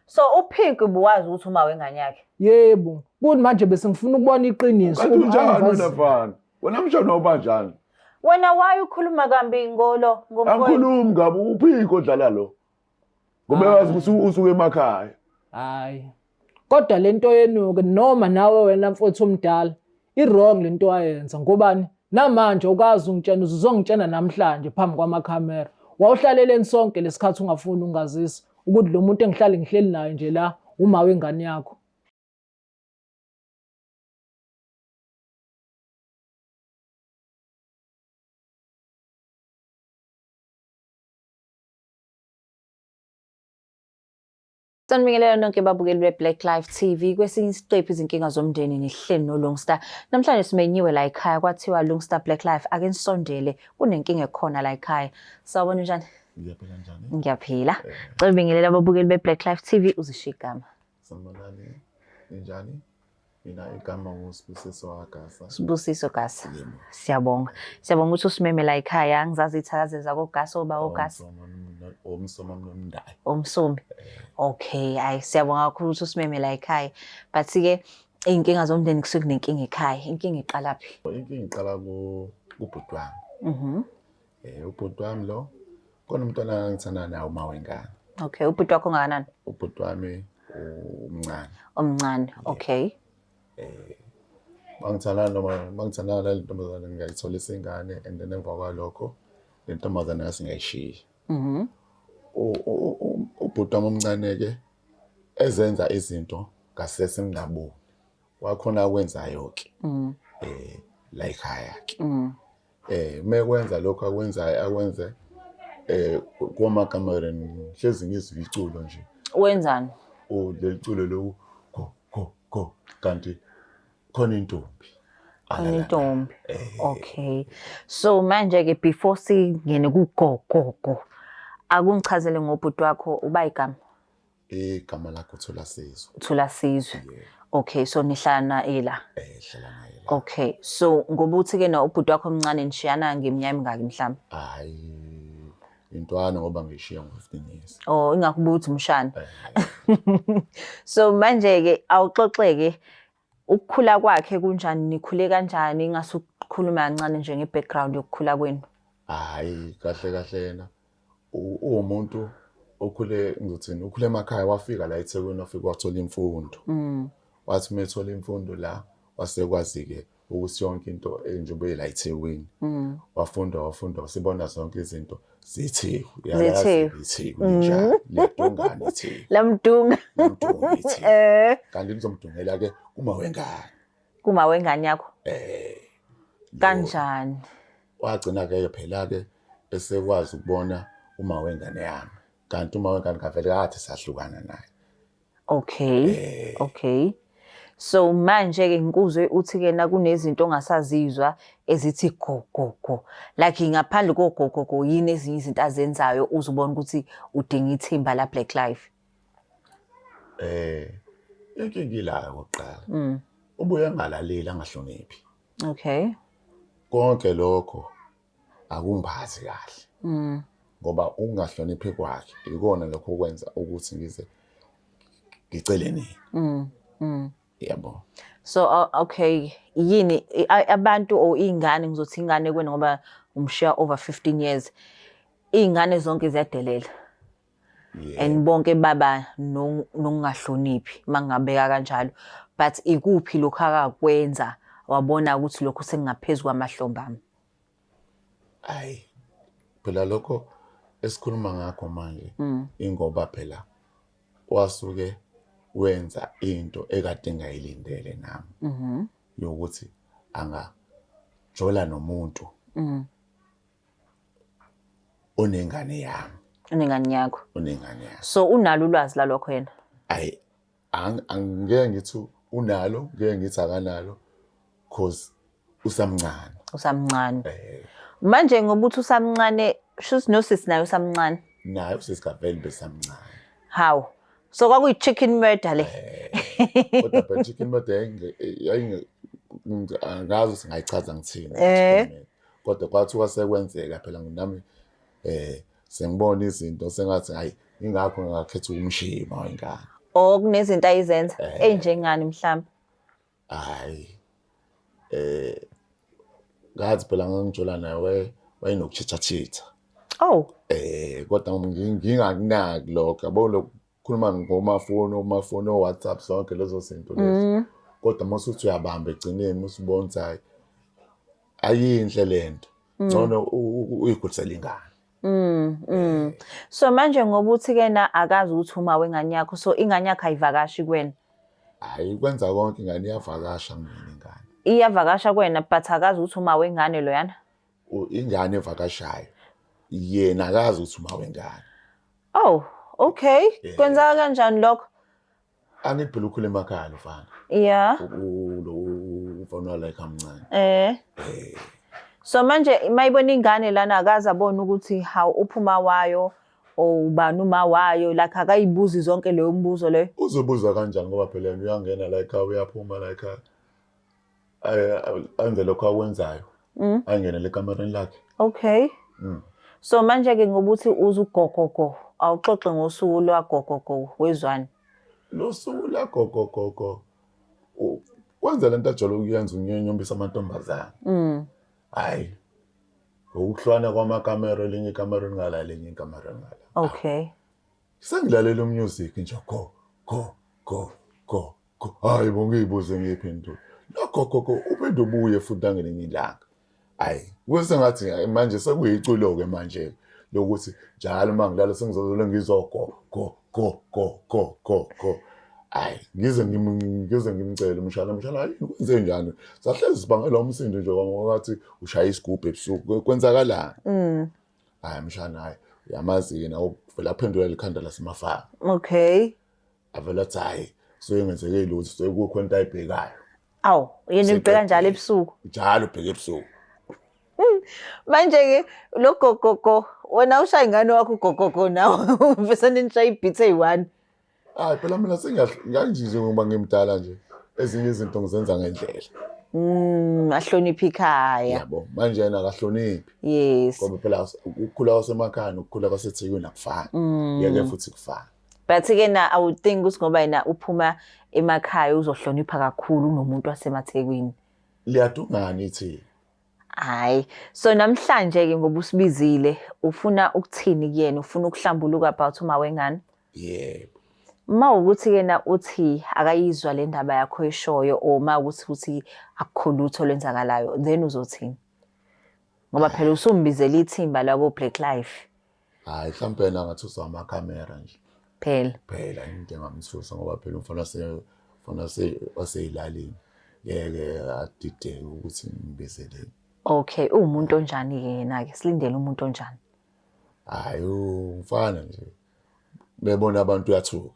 So uPink ubuwazi ukuthi uma wengane yakhe? Yebo. Kuthi manje bese ngifuna ukubona iqiniso. Kanti unjani wena mfana? Wena mshana obanjani? Wena why ukhuluma kambi ngolo ngomfowethu? Angikhulumi ngabe uPink odlala lo. Ngoba wazi usuke emakhaya. Hayi. Kodwa lento yenuke noma nawe wena mfowethu omdala i-wrong lento wayenza ngobani namanje ukazi ungitshena uzongitshena namhlanje phambi kwamakhamera wawuhlaleleni sonke lesikhathi ungafuni ungazisa ukuthi lo muntu engihleli naye nje la uma wengane yakho. Sanibingelela nonke babukeli be-Black Life TV kwesinye isiqephu izinkinga zomndeni nihleli noLungstar. Namhlanje simenyiwe la ekhaya kwathiwa Lungstar Black Life ake nisondele kunenkinga ekhona la ekhaya. Sawubona njani? Ngiyaphila njani? Ngiyaphila. Cela ubingelela ababukeli be-Black Life TV uzisho igama. Sanibonani. Njani? Mina igama nguSibusiso Gasa. Sibusiso Gasa. Siyabonga. Siyabonga ukuthi usimeme la ekhaya. Ngizazi ithakazela koGasa oba oGasa. Omsomi nomndai. Omsomi. Okay, hayi siyabonga kakhulu ukuthi usimeme la ekhaya. But ke inkinga zomndeni kusuke kunenkinga ekhaya. Inkinga iqala phi? Inkinga iqala kubhuti wami. Ubhuti wami lo khona umntwana angithanda naye uma wengane. Okay, ubhuti wakho ngakanani? Ubhuti wami umncane. Omncane, okay. Mangithanda le ntombazane ngiyayithola isingane and then emva kwalokho le ntombazane yasingayishiya. Ubhuti wami omncane ke ezenza izinto ngasese ngingaboni. Wakhona akwenzayo ke. La ekhaya ke. Mekwenza lokho akwenze komakamereni hlezi ngizwe iculo nje. Wenzani? Le culo lo go kanti khona intombi. Intombi. Okay. So manje ke before singene kugogo akungichazele ngobhuti wakho uba igama? Igama lakho Thulasizwe. Thulasizwe. Okay, so nihlala ela. Hlala naye. Okay, so ngoba uthi ke na ubhuti wakho omncane nishiyana ngeminyaka emingaki mhlawumbe? Hayi intwana ngoba ngishiya ngo-15 years. Oh, ingakubuthi umshana. So manje ke awuxoxeke ukukhula kwakhe kunjani, nikhule kanjani, ingasukhuluma kancane nje ngebackground yokukhula kwenu? Hayi kahle yena umuntu okhule ngizothini ukhule emakhaya wafika la eThekwini wafika wathola imfundo. Wathi methola imfundo la wasekwazi ke ukuthi yonke into enjebe la eThekwini. Wafunda wasibona zonke izinto zithi zithi njalo ledungane ithi Lamdunga. Kanti ngizomdungela ke Kuma wengane yakho? Kanjani? Wagcina ke phela ke esekwazi ukubona uma wengane yami. Kanti uma wengane kavele kathi sahlukana naye. Okay. So manje ke ngikuzwe uthi ke na kunezinto ongasazizwa ezithi go. Like ngaphandle kogogo yini ezinye izinto azenzayo uzubona ukuthi udinga ithimba la Black Life? Inkinga ilayo oqala. Ubuye ngalaleli angahloniphi. Okay. Konke lokho akungiphathi kahle. Ngoba ungahloniphi kwakhe ikona lokho kwenza ukuthi ngize ngicele nini. Yabo. So okay, yini abantu o ingane ngizothi ingane kwena ngoba umshiya over 15 years. Ingane zonke ziyadelela. And bonke baba nokungahloniphi mangabeka kanjalo. But ikuphi lokho akakwenza wabona ukuthi lokho sengaphezulu kwamahlombe ami? Hayi. Phela lokho esikhuluma ngakho manje ingoba phela wasuke wenza into ekade ngayilindele nami. Yokuthi angajola nomuntu onengane yami. Unengane yakho? Unengane yakho. So unalo ulwazi lalokho yena? Hayi angeke ngithi unalo, ngeke ngithi akanalo because usamncane. Manje ngoba uthi usamncane shuthi nosisi naye usamncane? Naye usisi kavele besamncane. How? So kwakuyi chicken murder le. Kodwa phela chicken murder angazi singayichaza ngithini. Kodwa kwathi kwasekwenzeka phela nami sengibona izinto sengathi hayi ingakho ngakhetha ukumshima wengane. kunezinto ayizenza enjengani mhlawumbe. Hayi. Ngathi phela ngangijula naye wayenokuchitha. Oh, Kodwa ngingakunaki lokho. Yabo lokukhuluma ngomafoni WhatsApp zonke lezo zinto lezo. Kodwa masuthi uyabamba egcineni usibona ukuthi hayi ayinhle lento. Ngcono uyikhulisela ingane. so manje ngoba uthi kena akazi ukuthi uma wengane yakho, so ingane yakho ayivakashi kuwena. Hayi kwenza konke ingane iyavakasha mina ingane. Iyavakasha kuwena but akazi ukuthi uma wengane loyana. Ingane evakashayo. Yena akazi ukuthi uma wengane. Oh, okay. Kwenzeka kanjani lokho? Angithi phela ukhule emakhaya lofana. Yeah. Ufana la ekamncane. So manje mayibona ingane lana akazi abona ukuthi how uphuma wayo ubani uma wayo like akayibuzi zonke leyo mbuzo leyo. Uzobuza kanjani ngoba phela uyangena la ekhaya uyaphuma la ekhaya. Ande lokho akwenzayo. Angene le kamereni lakhe. Okay. So manje ke ngobuthi uzugogogo awuxoxe ngosuku lwagogogo wezwani. Lo suku la gogogogo wenza lento ajolo ukuyenza unyenyombisa amantombazana. Hayi. Ukuhlwana kwamakamera elinye ikamera ngala elinye ikamera ngala. Okay. Sengilalela umusic nje go. Hayi bongiyibuze ngiphendula. Lo gogogo uphinda ubuye futhi angelinye ilanga. Hayi, kwese ngathi manje sekuyiculo ke manje lokuthi njalo mangilala sengizozole ngizogo. Hayi, ngize ngimcela umshana hayi kwenze njani? Sahlezi sibangela umsindo nje ngokuthi ushaya isigubhu ebusuku kwenzakalani? Hayi mshana hayi, uyamazi yena uvela phendula likhanda lasemafaka. Okay. Avela athi hayi, soyengenzeke lutho sekukho into ayibhekayo. Aw, yena ubheka njalo ebusuku. Njalo ubheka ebusuku. Manje ke lo gogogo wena ushaya ingane wakho gogogo nawe uvese nisha ibeat eyi1. Hayi phela mina sengiyanjizwe ngoba ngimdala nje. Ezinye izinto ngizenza ngendlela. Ahlonipha ikhaya. Yabo, manje yena akahloniphi. Yes. Ngoba phela ukukhula kwasemakhaya nokukhula kwaseThekwini akufani. Yeke futhi kufana. But ke na awuthink ukuthi ngoba yena uphuma emakhaya uzohlonipha kakhulu nomuntu wasemaThekwini. Liyadungana ithi. Hayi, so namhlanje ke ngoba usibizile ufuna ukuthini kuyena, ufuna ukuhlambuluka about uma wengane? Yebo. Mawukuthi kena uthi akayizwa le ndaba yakho eshoyo o mawukuthi akukho lutho lwenzakalayo, then uzothini? Ngoba phela usumbizela ithimba lako Black Life. Hayi mhlawumbe yena ngathusa amakamera nje. Phela into engamthusa ngoba phela umfana waseyilalini. Yeke adideke ukuthi ngibizele. Okay, umuntu onjani yena ke? Silindele umuntu onjani? Hayi umfana nje. Bebona abantu uyathuka.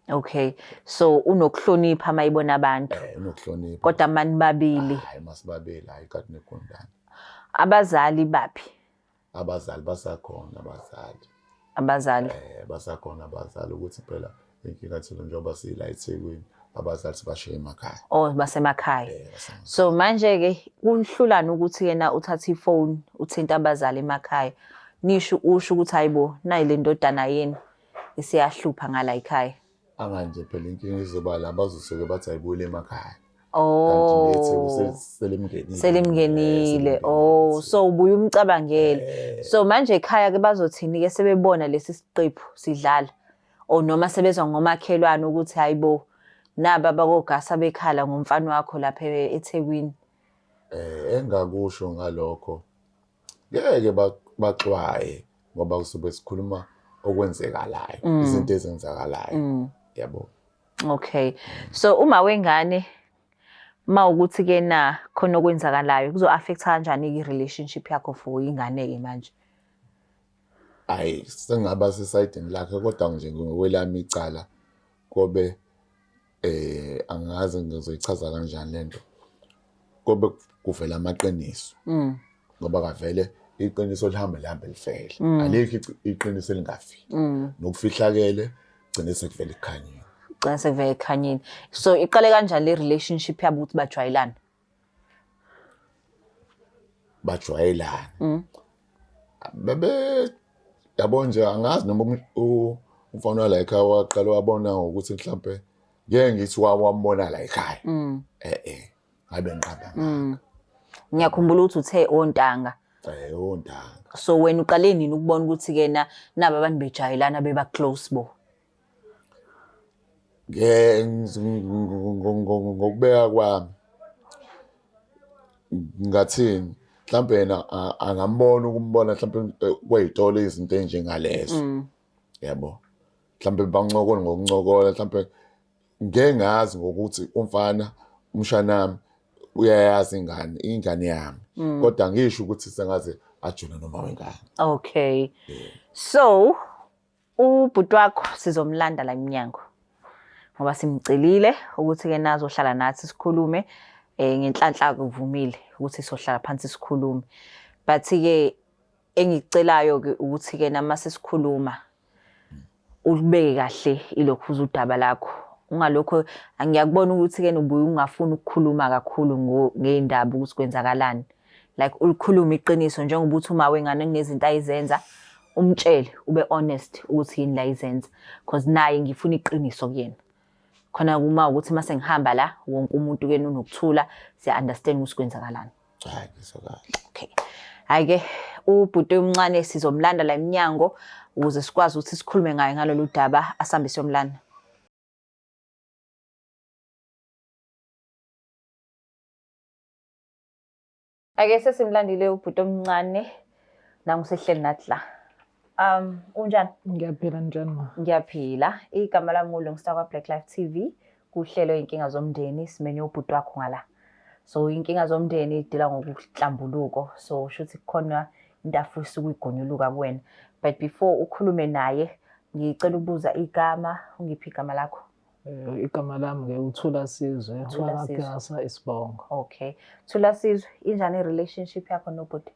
Okay. So unokuhlonipha mayibona abantu. Unokuhlonipha. Kodwa mani babili. Hayi masibabili hayi kade nekondana. Abazali baphi? Abazali basakhona abazali. Abazali. Basakhona abazali ukuthi phela inkinga thina njengoba sila eThekwini abazali sibashiya emakhaya. Oh, basemakhaya. So manje ke kunhlulana ukuthi yena uthatha ifone uthinta abazali emakhaya. Nisho usho ukuthi hayibo nayi le ndodana yeni isiyahlupha ngala ekhaya. Anganje phela inkinga izoba la bazosuke bathi ayibuyele emakhaya. Oh. Kanti selimngenile. Oh, so ubuye umcabangele. So manje ekhaya ke bazothini ke sebebona lesi siqephu sidlala. O noma sebezwa ngomakhelwane ukuthi hayibo naba bakogasa bekhala ngomfana wakho lapha eThekwini. Engakusho ngalokho. Ngeke baxwaye ngoba kusuke sikhuluma okwenzekalayo, izinto ezenzakalayo. Yabo. Okay. So uma wengane mawukuthi ke na khona okwenzakalayo kuzo affect kanjani i-relationship yakho for ingane ke manje? Hayi sengaba sesayidini lakhe kodwa nje ngokwelami icala kobe angazi ngizoyichaza kanjani lento. Kobe kuvela amaqiniso. Ngoba kavele iqiniso lihambe lifele. Alikho iqiniso elingafi. Nokufihlakele gcine sekuvela ikhanyeni. Gcine sekuvela ikhanyeni. So iqale kanjani le relationship yabo ukuthi bajwayelana? Bajwayelana. Bebe yabo nje angazi noma umfana wala ekhaya waqala wabona ngokuthi mhlambe ngeke ngithi wambona la ekhaya. Ngabe ngiqamba. Ngiyakhumbula ukuthi uthe ontanga. Ontanga. So wena uqale nini ukubona ukuthi ke naba abantu bejayelana beba close bo? Ngokubeka kwami ngathini mhlambe yena angambona ukumbona mhlambe kwezitolo izinto enjengalezo. Yabo. Mhlambe bancokola ngokuncokola mhlambe ngeke ngazi ngokuthi umfana umshanami uyayazi ingane yami. Kodwa ngisho ukuthi sengaze ajula noma wengane. Okay. So ubhuti wakho sizomlanda la eminyango. Ngoba simcelile ukuthi ke nazo hlala nathi sikhulume ngenhlanhla kuvumile ukuthi sohlala phansi sikhulume. But ke engicelayo ke ukuthi ke namase sikhuluma ulibeke kahle ilokhu uzudaba lakho. Ungalokho angiyakubona ukuthi ke ubuye ungafuni ukukhuluma kakhulu ngeindaba ukuthi kwenzakalani. Like ulikhuluma iqiniso njengoba uthi uma wengane kunezinto ayizenza umtshele ube honest ukuthi yini la izenza because naye ngifuna iqiniso kuyena. Khona uma ukuthi mase ngihamba la wonke umuntu ke unokuthula siya understand ukuthi kwenzakalani. Hayi ngisakahle. Okay. Hayike ubhuti omncane sizomlanda la eminyango ukuze sikwazi ukuthi sikhulume ngaye ngalolu daba asambe siyomlanda. Ake sesimlandile ubhuti omncane nangusehleli nathi la. Unjani? Ngiyaphila njani ma? Ngiyaphila. Igama lami nguLungstar kwa Black Life TV. Kuhlelo inkinga zomndeni simenye ubhuti wakho ngala. So inkinga zomndeni idila ngokuhlambuluko. So shuthi kukhona into afisa ukuyigonyuluka kuwena. But before ukhulume naye ngicela ukubuza igama, ungiphi igama lakho? Igama lami ke uThula Sizwe, waKhasa Isibongo. Okay. Thula Sizwe, injani relationship yakho nobhuti?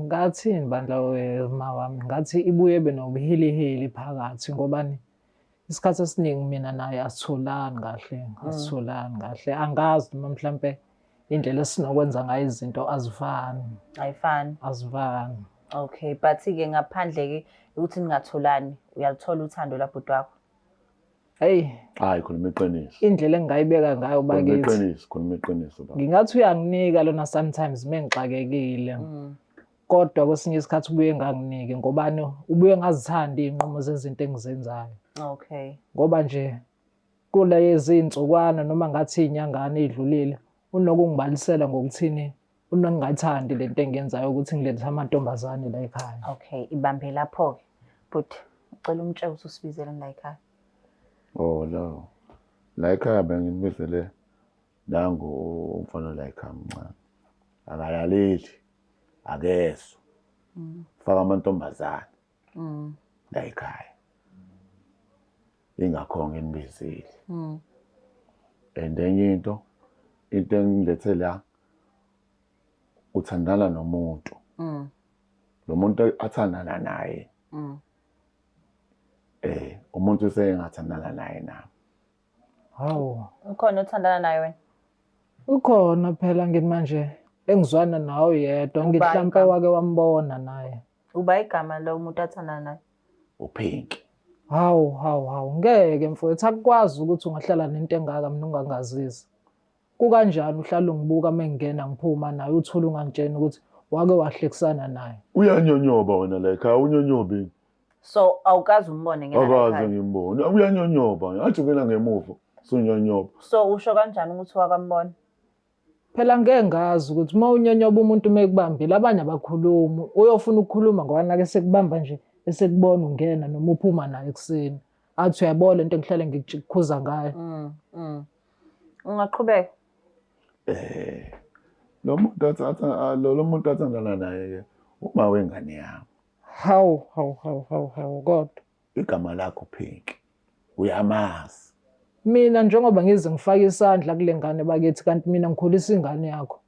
Ngathini bandla wema wami ngathi ibuye benobuhilihili phakathi ngobani isikhathi esiningi mina naye asitholani kahle angazi noma mhlambe indlela esinokwenza ngayo izinto azifani. Azifani. Okay, but ke ngaphandle ke ukuthi ningatholani uyalithola uthando labhuti wakho? Hayi khuluma iqiniso. Indlela engayibeka ngayo bakithi. Khuluma iqiniso baba. Ngingathi uyanginika lona sometimes mengixakekile. Kodwa kwesinye isikhathi ubuye enganginiki ngobani ubuye ngazithanda inqumo zezinto engizenzayo. Okay. Ngoba nje kule izinsukwana noma ngathi inyangana ezidlulile unokungibalisela ngokuthini unongayithandi lento engiyenzayo ukuthi ngilethe amantombazane la ekhaya. Okay, ibambe lapho ke. But ucela umtshela ukuthi usibizele la ekhaya. Oh no. La ekhaya bengibizele nangu umfana la ekhaya mncane. Akalaleli. Akeso. Faka amantombazane. La ekhaya. Ingakho nginibizile. And enye into engilethe la uthandana nomuntu. Lo muntu athandana naye. Umuntu usengathandana naye nami. Hawu. Ukhona othandana naye wena? Ukhona phela ngithi manje engizwana nawe yedwa ngithi mhlambe wake wambona naye. Uba igama lo muntu athandana naye? uPink. Hawu ngeke mfowethu akukwazi ukuthi ungahlala nento engaka mina ungangazisi. Kukanjani uhlala ungibuka mengena ngiphuma naye uthola ungangitsheni ukuthi wake wahlekisana naye. Uyanyonyoba wena la ekhaya unyonyobi. So awukazi umbone ngena la ekhaya. Akazi ngimbona. Uyanyonyoba ajukela ngemuva sunyonyoba. So usho kanjani ukuthi wakambona? Phela ngeke ngazi ukuthi uma unyonyoba umuntu mekubambile abanye abakhuluma uyofuna ukukhuluma ngoba nake sekubamba nje esekubona ungena noma uphuma naye ekseni athi uyabona lento engihlale ngikukhuza ngayo. Ungaqhubeka? Lo muntu athandana naye uma wengane yami. Hawu kodwa Igama lakho Pink. Uyamazi. Mina njengoba ngize ngifaka isandla kule ngane bakithi kanti mina ngikhulisa ingane yakho.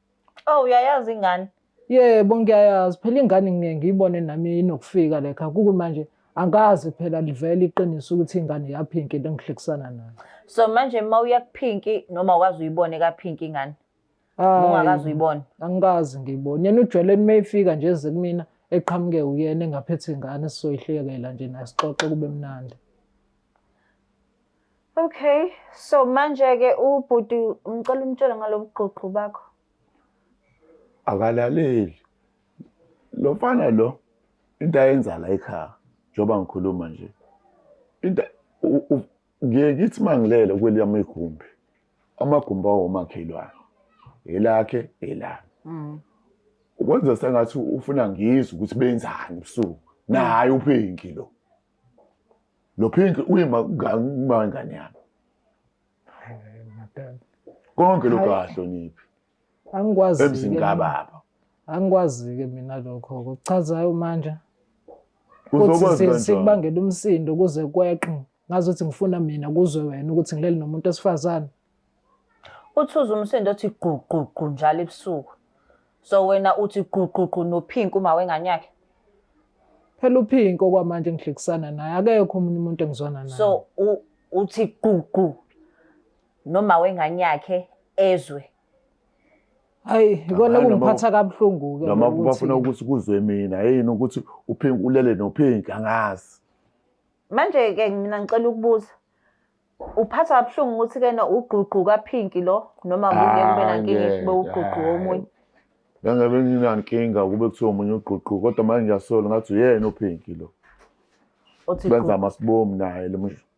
Oh uyayazi ingane? Yebo ngiyayazi phela ingane ngeke ngiyibone nami inokufika la ekhaya kuku manje angazi phela livele iqiniso ukuthi ingane yaPink into engihlekisana nayo. So manje mawuya kuPink noma ukwazi uyibone kaPink ingane? Ungakazi uyibone? Angikazi ngiyibone. Yena ujwayele mayifika nje eze kumina eqhamuke uyena engaphethe ingane sizoyihlekela nje naye sixoxe kube mnandi. Okay, so manje-ke ubhuti ngicela umtshele ngalobuqhuqhu bakho. Akalaleli. Lo mfana lo into ayenza la ekhaya njoba ngikhuluma nje. Into ngithi mangilele kweliyami igumbi. Amagumbi awomakhelwane. Elakhe elami. Ukwenza sengathi ufuna ngizwe ukuthi benzani ebusuku. Naye uPinki lo. Lo Pinki uyimangane yami. Konke lokho ahloniphi. Angikwazi Emzingababa. Angikwazi-ke mina lokho kuchazayo manje. Uzokwazi Kuthi sikubangela umsindo kuze kweqe. Ngazuthi ngifuna mina kuzwe wena ukuthi ngilele nomuntu wesifazane. Uthuza umsindo othi gqugqugqu njalo ebusuku. So wena uthi gqugqugqu noPinki uma wengane yakhe. Phela uPinki okwamanje ngihlekisana naye akekho umuntu engizwana naye. So uthi gqugqu noma wengane yakhe ezwe. Hayi ikona kungiphatha kabuhlungu-ke. Noma bafuna ukuthi kuzwe mina yini ukuthi uPinki ulele noPinki angazi. Manje-ke mina ngicela ukubuza. Uphatha kabuhlungu ukuthi kena ugqugqu kaPinki lo noma kungeke kube nankinga kube ugqugqu omunye. Ngangabe nginankinga kube kuthiwa omunye ugqugqu kodwa manje ngiyasola ngathi uyena uPinki lo. Othi Benza amasibomu naye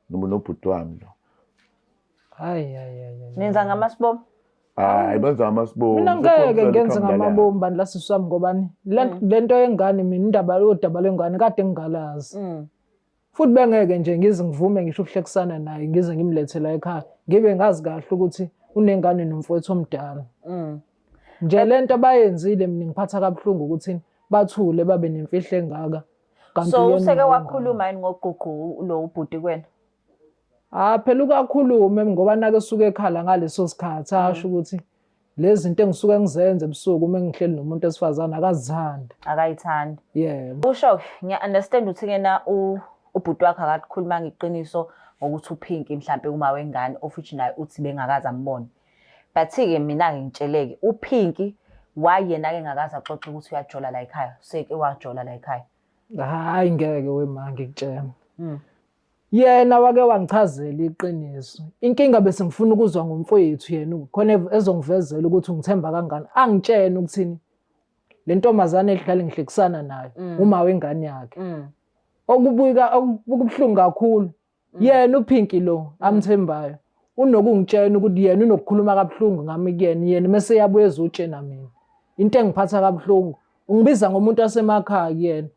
nobhuti wami lo. Hayi. nenza ngamaSibomu. Hayi benza amasibomu. Mina ngeke ngenze ngamabomu bandla sisi wami ngobani lento yengane mina udaba lengane kade ngingalazi. Futhi bengeke nje ngize ngivume ngisho ukuhlekisana naye ngize ngimlethe la ekhaya ngibe ngazi kahle ukuthi unengane nomfowethu omdala. Nje lento abayenzile mina ngiphatha kabuhlungu ukuthi bathule babe nemfihlo engaka. So useke wakhuluma yini ngogqugqu lo ubhuti kwena? Phela ukakhulume ngoba nake suke ekhala ngaleso sikhathi asho ukuthi lezi zinto engisuke ngizenze ebusuku uma ngihleli nomuntu wesifazane akazithandi. Akayithandi. Yebo. Usho ngiya-understand ukuthi kena ubhuti wakhe akakhuluma ngeqiniso ngokuthi uPinki mhlambe uma wengane of which naye uthi bengakazi ambone. But-ke mina-ke ngitsheleke uPinki wayena-ke engakazi axoxe ukuthi uyajola la ekhaya. Seke wajola la ekhaya. Hayi ngeke wema ngikutshela. Yena wake wangichazela iqiniso. Inkinga bese ngifuna ukuzwa ngomfowethu yena khona ezongivezela ukuthi ngithemba kangani. Angitshene ukuthini le ntombazane ehlale ngihlekisana nayo uma wengane yakhe. Okubuhlungu kakhulu. Yena uPinki lo amthembayo. Unokungitshena ukuthi yena unokukhuluma kabuhlungu ngami kuyena yena mase yabuye ezotshena mina. Into engiphatha kabuhlungu ungibiza ngomuntu wasemakhaya kuyena.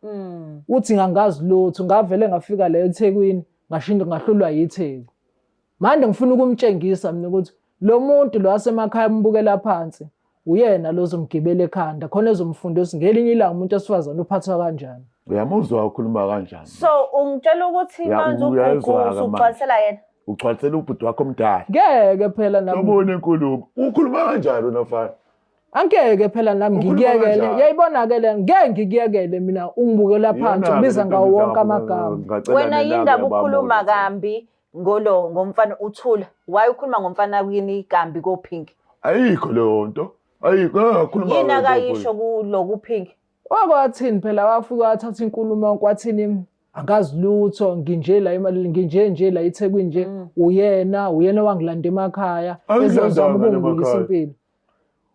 Uthi ngangazi lutho ngavele ngafika la eThekwini ngashinda ngahlulwa yiTheku. Manje ngifuna ukumtshengisa mina ukuthi lo muntu lo wasemakhaya umbukela phansi uyena lo zomgibela ekhanda khona ezomfundisa ngelinye ilanga umuntu osifazana uphathwa kanjani. Uyamuzwa ukhuluma kanjani? So ungitshela ukuthi manje ugqugquzela yena. Ugcwalisela ubhuti wakho omdala. Ngeke phela nami. Ubone inkulumo. Ukhuluma kanjani nofana? Angeke phela nami ngikuyekele. Yayibona-ke lena ngeke ngikuyekele mina ungibukela phansi ubiza ngawo wonke amagama. Wena yindaba ukhuluma kambi ngomfana uThula. Why ukhuluma ngomfana kwini kambi koPinki? Ayikho leyo nto. Ayikho ukhuluma. Yini akayisho kulo kuPinki? Wakwathini phela wafika wathatha inkulumo kwathini angazi lutho nginje la imali nginje la eThekwini nje uyena wangilanda emakhaya ezozama ukungibuyisa impilo.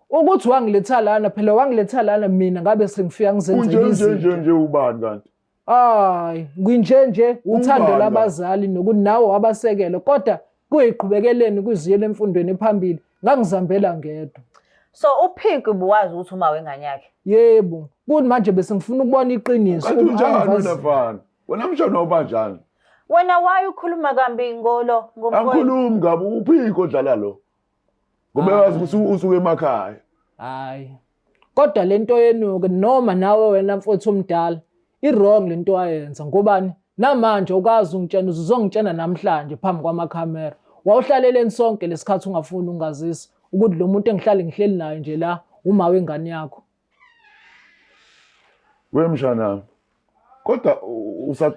Ukuthi wangiletha lana phela wangiletha lana mina ngabe sengifika ngizenzela izinto. Nje ubani kanti? Hayi nginje uthando labazali nokuthi nawe wabasekela kodwa kuyiqhubekeleni kuziyele emfundweni ephambili ngangizambela ngedwa. So uPinki buwazi ukuthi uma wengane yakhe? Yebo. Kuthi manje bese ngifuna ukubona iqiniso. Unjani nafana? Wena mshana obanjani? Wena why ukhuluma kambi ngomfowethu? Angikhulumi ngabe uPinki odlala lo. Ngoba wazi ukuthi usuke emakhaya. Hayi. Kodwa lento yenuke noma nawe wena mfowethu omdala i-wrong lento ayenza ngobani namanje ukazi ungitshena uzongitshena namhlanje phambi kwamakhamera. Wawuhlaleleni sonke lesikhathi ungafuni ungazisa ukuthi lo muntu engihlali ngihleli naye nje la uma wengane yakho. Wemshana. Kodwa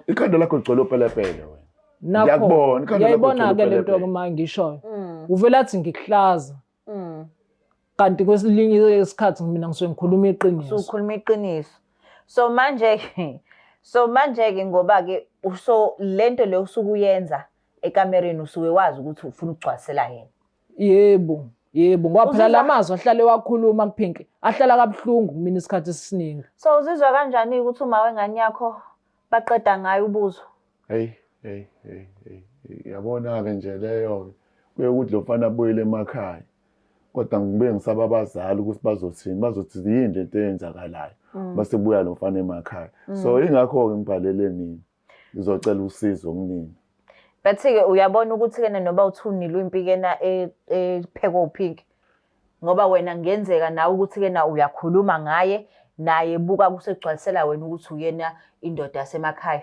ikhanda lakho ligcwele pelepele wena. Ngiyakubona ikhanda lakho. Yayibona-ke lento kuma ngishoyo. Uvela athi ngikuhlaza. Kanti kwesinye isikhathi mina ngisuke ngikhuluma iqiniso. Ukhuluma iqiniso. So manje ke ngoba ke lento le usuke uyenza ekamereni usuke wazi ukuthi ufuna ukugcwasela yena. Yebo, ngoba phela Uzizwa- lamazwi ahlale wakhuluma kuPinki ahlala kabuhlungu kumina isikhathi esiningi. So uzizwa kanjani ukuthi uma wengane yakho baqeda ngayo ubuzo? Hey, yabona-ke nje leyo-ke kuye ukuthi lo mfana abuyele emakhaya. Kodwa ngibuye ngisaba abazali ukuthi bazothini, bazothi yini lento eyenzakalayo. Base buya lo mfana emakhaya. So ingakho-ke ngibhalele nini. Ngizocela usizo kunini. But-ke uyabona ukuthi-ke noba uthunile impikena ephekwa uPinki. Ngoba wena ngenzeka nawe ukuthi-ke na uyakhuluma ngaye, naye buka kusegcwalisela wena ukuthi uyena indoda yasemakhaya.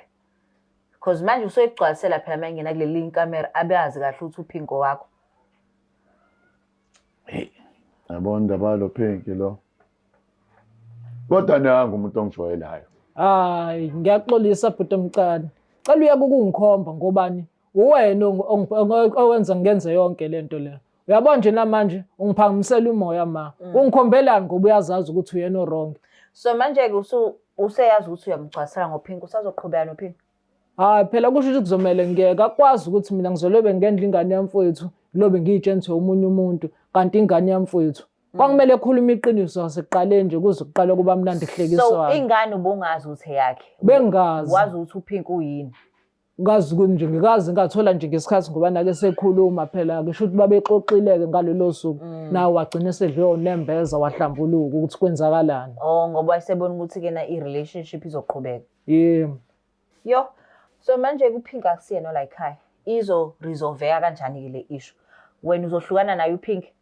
Because manje usuyigcwalisela phela mayingena kuleli inkamera abayazi kahle ukuthi uPinki wakho. Yabona indaba lo Pinki lo. Kodwa nangu umuntu ongijwayelayo. Hayi, ngiyaxolisa bhuti omncane. Cela uye ukungikhomba ngobani? Uwena owenza ngenze yonke lento le. Uyabona nje namanje ungiphangamisela umoya ma. Ungikhombelanini ngoba uyazazi ukuthi uyena wrong. So manje-ke useyazi ukuthi uyamgcwasela ngoPinki, usazoqhubeka noPinki. Hayi phela kusho ukuthi kuzomela ngiyeke akwazi ukuthi mina ngizolobe ngendla ingane yamfowethu, lobe ngiyitshenthe omunye umuntu kanti ingane yamfowethu. Kwangimele ekhuluma iqiniso wasekuqaleni nje kuze kuqale kuba mnandi So kuhlekiswana. ingane ubungazi ukuthi yakhe. Bengazi. Wazi ukuthi uPinki uyini. Ngazi ukuthi nje ngikazi ngathola nje ngesikhathi ngoba nake sekhuluma phela ngisho ukuthi babexoxileke ngalelo suku nawe wagcina sedliwe unembeza wahlambuluka ukuthi kwenzakalani. Oh ngoba wayesebona ukuthi-ke na i-relationship izoqhubeka. Yebo. Yo. So manje kuPinki akusiyena la ekhaya. Izo-resolveka kanjani-ke le issue? Wena uzohlukana naye uPinki?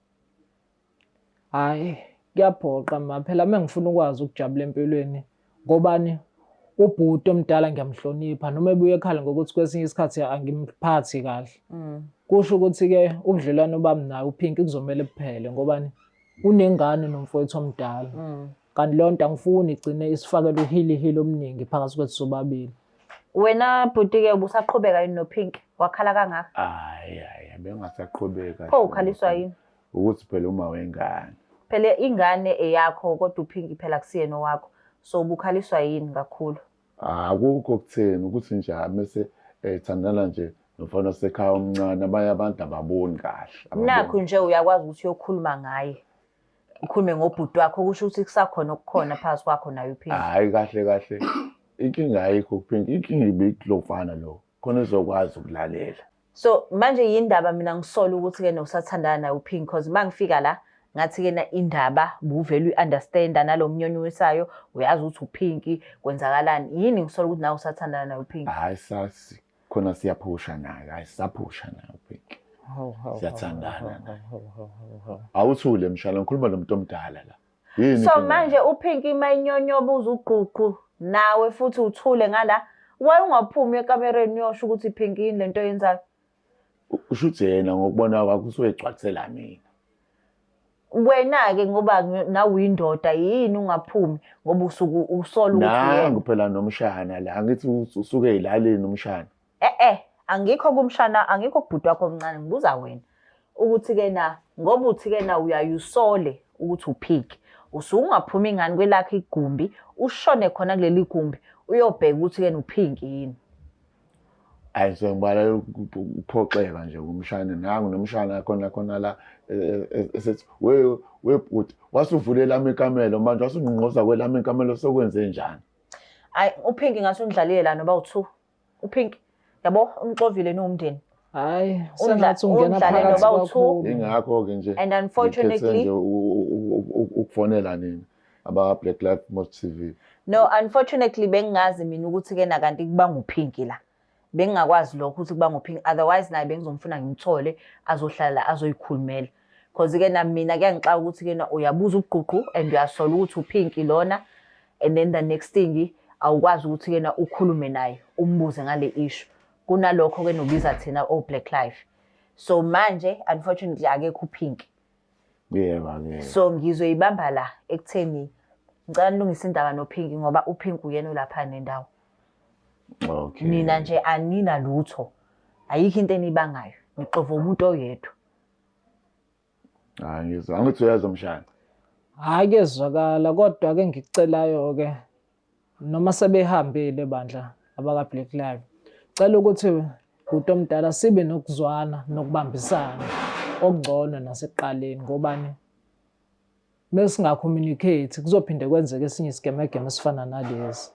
Hayi, kuyaphoqa ma phela mengifuna ukwazi ukujabula empilweni ngobani ubhuti omdala ngiyamhlonipha noma ebuye ekhala ngokuthi kwesinye isikhathi angimphathi kahle. Kusho ukuthi-ke ubudlelwano bami naye uPinki kuzomela buphele ngobani unengane nomfowethu omdala. Kanti leyo nto angifuni igcine isifakele uhilihili omningi phakathi kwethu sobabili. Wena bhuti-ke ubusaqhubeka yini noPinki? Wakhala kangaka? Hayi, bengasaqhubeka. Pho ukhaliswa yini? Ukuthi phela uma wengane. Phela ingane eyakho kodwa uPinki phela kusiyena owakho. So ubukhaliswa yini kakhulu? Akukho okutheni ukuthi nje mase thandana nje nofana sekhaya omncane abanye abantu ababoni kahle. Nakho nje uyakwazi ukuthi uyokhuluma ngaye. Ukhulume ngobhuti wakho kusho ukuthi kusakhona okukhona phakathi kwakho naye uPinki. Hayi kahle. Inkinga ayikho uPinki, inkinga ibikilofana lo. Khona ezokwazi ukulalela. So manje yindaba mina ngisola ukuthi-ke usathandana naye uPinki because mangifika la ngathi-ke na indaba buvele uyi-understand nalo mnyonyowisayo uyazi ukuthi uPinki kwenzakalani. Yini ngisola ukuthi nawe usathandana naye uPinki? Hayi sasi khona siyaphusha naye, hayi saphusha naye uPinki. Siyathandana naye. Awuthule mshalo ngikhuluma nomuntu omdala la. Yini? So manje uPinki mayinyonyobuza uguqu nawe futhi uthule ngala. Waye ungaphumi ekamereni uyosho ukuthi iPinki yini lento yenzayo? Usho ukuthi yena ngokubona kwakho usuyigcwalisela mina. Wena-ke ngoba nawe uyindoda yini ungaphumi ngoba usuke usola ukuthi nangu phela nomshana la angithi usuke ezilalini umshana. Angikho kumshana, angikho kubhuti wakho omncane, ngibuza wena ukuthi-ke na ngoba uthi-ke na uyayusole ukuthi uPinki usungaphumi ingane kwelakhe igumbi ushone khona kuleli gumbi uyobheka ukuthi-ke uPinki yini. Hayi ngibala ukuphoxeka nje kumshana nangu nomshana khona la esethi we bhuti wasuvulela ikamelo manje wasungqoza kwelami ikamelo sokwenze njani? Hayi uPinki ngase undlalile la noba u2 uPinki yabo umxovile nomndeni. Hayi sengathi ungena phakathi kakhulu. Ingakho-ke nje and unfortunately ukufonela nini aba Black Lives Matter TV. No, unfortunately bengingazi mina ukuthi-ke na kanti kuba nguPinki la. Bengingakwazi lokho ukuthi kuba nguPinki, otherwise naye bengizomfuna ngimthole azohlala azoyikhulumela. Because-ke na mina kuyangixaka ukuthi-ke na uyabuza ubuququ and uyasola ukuthi uPinki lona and then the next thing awukwazi ukuthi-ke na ukhulume naye umbuze ngale issue. Kunalokho-ke nobiza thina Black Life. So manje unfortunately akekho uPinki. Yebo-ke. So ngizoyibamba la ekutheni ngicela nilungise indaba noPinki ngoba uPinki uyena olapha nendawo. Okay. Nina nje anina lutho. Ayikho into enibangayo. Nixova umuntu oyedwa. Hayi ngizwa ngithi uyazomshana. Hayi kezwakala kodwa ke ngicelayo ke noma sebehambile bandla abaka Black Lives. Cela ukuthi umuntu omdala sibe nokuzwana nokubambisana okungcono nasekuqaleni ngobani mesinga communicate kuzophinde kwenzeke esinye isigemegeme esifana nalezi.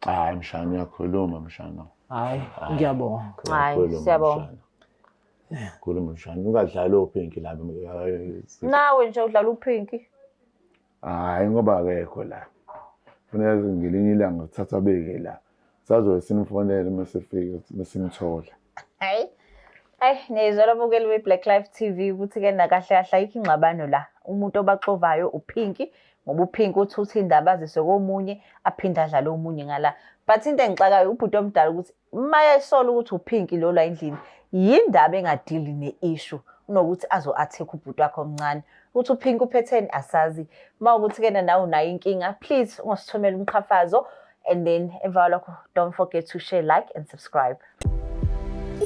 Hayi mshana uyakhuluma mshana. Hayi ngiyabonga. Hayi siyabonga. Khuluma mshana ungadlali ophinki lapha. Nawe nje udlala uphinki. Hayi ngoba akekho la. Kufanele ngelinye ilanga uthatha beke la. Sazobe simfonele masifika masimthola. Hayi. Nezwa labukeli we-Black Lives TV ukuthi ke nakahle kahle ayikho ingxabano la. Umuntu obaxovayo uphinki ngoba uphinki uthutha indaba azise komunye aphinda adlala omunye ngala. But into engixakayo ubhuti omdala ukuthi mayesola ukuthi uphinki lo la endlini yindaba engadili ne-issue unokuthi azo-attack ubhuti wakhe omncane. Ukuthi uphinki uphetheni asazi. Mawukuthi ke nawe unayo inkinga, please ungasithumela umqhafazo. And then emva lokho don't forget to share, like and subscribe.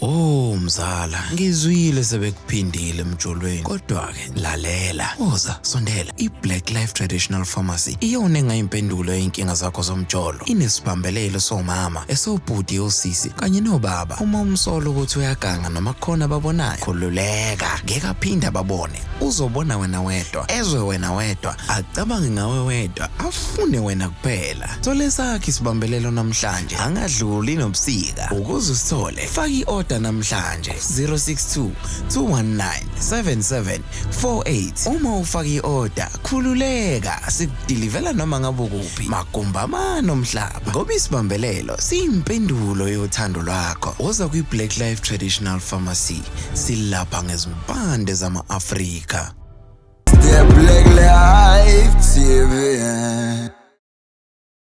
Oh mzala, ngizwile sebekuphindile emjolweni. Kodwa ke lalela, uza sondela. iBlack Life Traditional Pharmacy iyona engayimpendulo yinkinga zakho zomjolo. Inesibambelelo somama, esobhudi osisi kanye nobaba. Uma umsolo ukuthi uyaganga noma khona babonayo, khululeka, ngeke aphinda babone. Uzobona wena wedwa, ezwe wena wedwa, acabange ngawe wedwa, afune wena kuphela. Thole sakhe isibambelelo namhlanje, angadluli nobusika. Ukuze usithole, faki order namhlanje 062 219 7748. Uma ufaka i-order khululeka, sikudilivela noma ngabe kuphi, Magumbama nomhlaba. Ngoba isibambelelo siyimpendulo yothando lwakho. Woza kwi-Black Life Traditional Pharmacy, silapha ngezimpande zama-Afrika. The Black Life TV.